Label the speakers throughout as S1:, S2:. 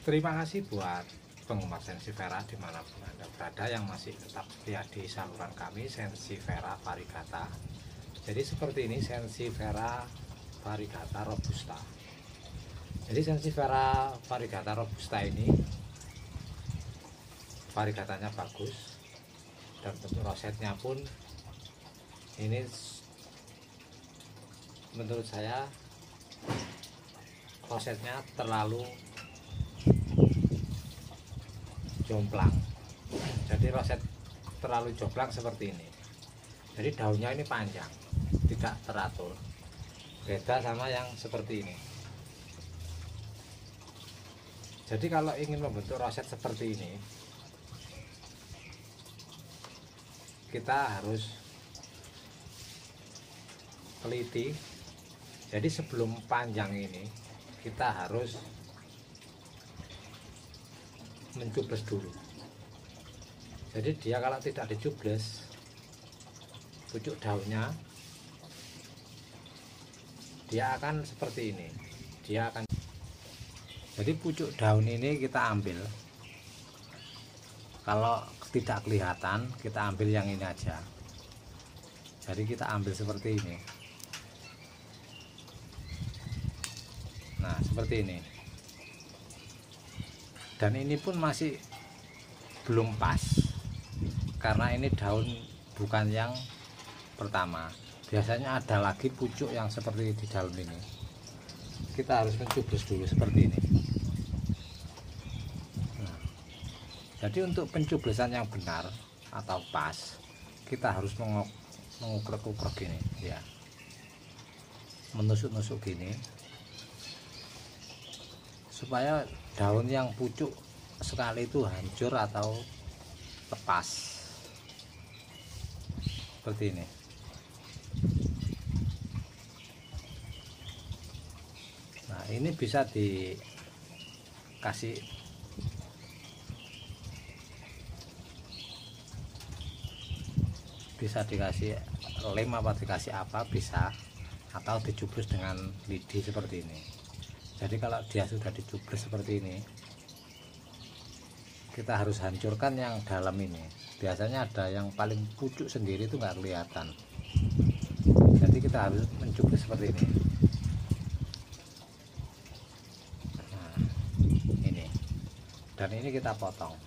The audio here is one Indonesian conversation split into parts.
S1: Terima kasih buat penggemar Sensifera dimanapun Anda berada yang masih tetap setia di saluran kami Sensifera variegata. Jadi seperti ini Sensifera variegata robusta. Jadi Sensifera variegata robusta ini variegatanya bagus dan bentuk rosetnya pun ini menurut saya rosetnya terlalu jomplang. Jadi roset terlalu jomplang seperti ini. Jadi daunnya ini panjang, tidak teratur. Beda sama yang seperti ini. Jadi kalau ingin membentuk roset seperti ini, kita harus teliti. Jadi sebelum panjang ini kita harus mencubles dulu. Jadi dia kalau tidak dicubles, pucuk daunnya dia akan seperti ini. Jadi pucuk daun ini kita ambil, kalau tidak kelihatan kita ambil yang ini aja. Jadi kita ambil seperti ini. Nah seperti ini. Dan ini pun masih belum pas, karena ini daun bukan yang pertama. Biasanya ada lagi pucuk yang seperti di dalam ini. Kita harus mencubles dulu seperti ini. Nah, jadi untuk pencublesan yang benar atau pas, kita harus mengukrek-ukrek gini ya, menusuk-nusuk gini, supaya daun yang pucuk sekali itu hancur atau lepas seperti ini. Nah ini bisa dikasih lem apa dikasih apa bisa, atau dicubles dengan lidi seperti ini. Jadi kalau dia sudah dicubles seperti ini, kita harus hancurkan yang dalam ini. Biasanya ada yang paling pucuk sendiri itu nggak kelihatan. Jadi kita harus mencubles seperti ini. Nah, ini. Dan ini kita potong.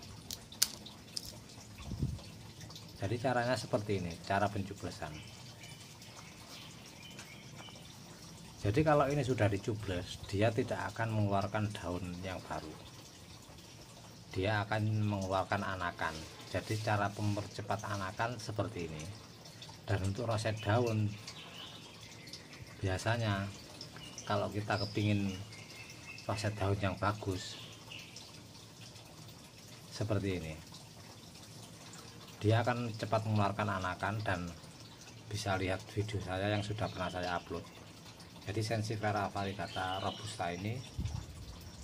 S1: Jadi caranya seperti ini, cara pencublesan. Jadi kalau ini sudah dicubles, dia tidak akan mengeluarkan daun yang baru. Dia akan mengeluarkan anakan. Jadi cara mempercepat anakan seperti ini. Dan untuk roset daun, biasanya kalau kita kepingin roset daun yang bagus, seperti ini. Dia akan cepat mengeluarkan anakan, dan bisa lihat video saya yang sudah pernah saya upload. Jadi Sensifera variegata robusta ini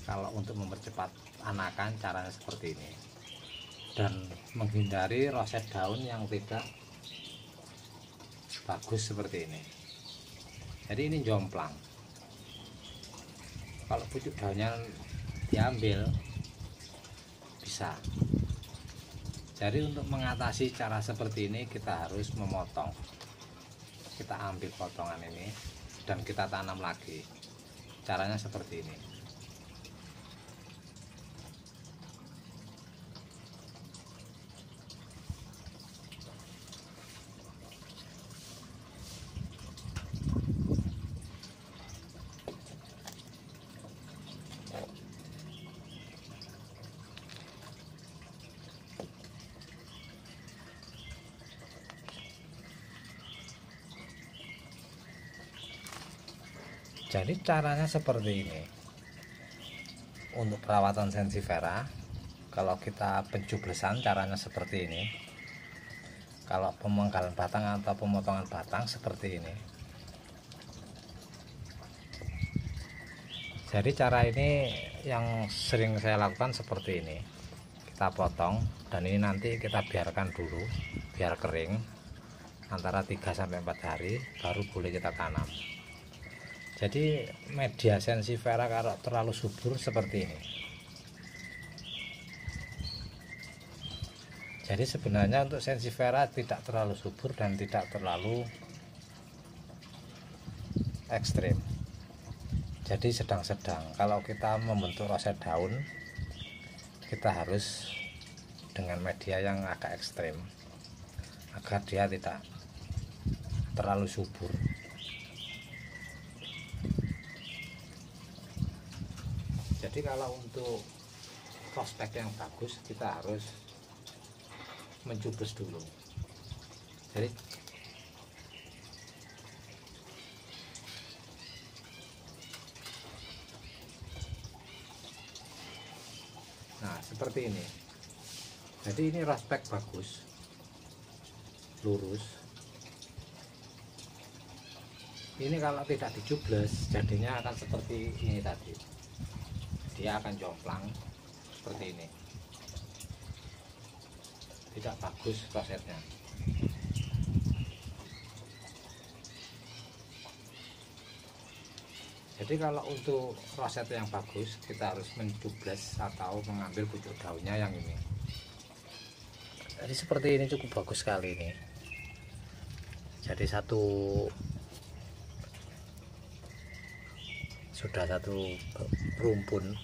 S1: kalau untuk mempercepat anakan caranya seperti ini, dan menghindari roset daun yang tidak bagus seperti ini. Jadi ini jomplang. Kalau pucuk daunnya diambil bisa. Jadi untuk mengatasi cara seperti ini kita harus memotong. Kita ambil potongan ini dan kita tanam lagi. Caranya seperti ini. Jadi caranya seperti ini. Untuk perawatan Sensifera, kalau kita pencublesan caranya seperti ini. Kalau pemenggalan batang atau pemotongan batang seperti ini. Jadi cara ini yang sering saya lakukan seperti ini. Kita potong, dan ini nanti kita biarkan dulu biar kering antara 3-4 hari, baru boleh kita tanam. Jadi media Sensifera kalau terlalu subur seperti ini, Jadi sebenarnya untuk sensifera tidak terlalu subur dan tidak terlalu ekstrim, jadi sedang-sedang. Kalau kita membentuk roset daun, kita harus dengan media yang agak ekstrim agar dia tidak terlalu subur. Jadi kalau untuk prospek yang bagus, kita harus mencubus dulu. Jadi nah seperti ini. Jadi ini prospek bagus, lurus. Ini kalau tidak dicubles jadinya akan seperti ini tadi, dia akan jomplang seperti ini, tidak bagus rosetnya. Jadi kalau untuk roset yang bagus, kita harus mencubles atau mengambil pucuk daunnya yang ini. Jadi seperti ini cukup bagus sekali ini. Jadi sudah satu rumpun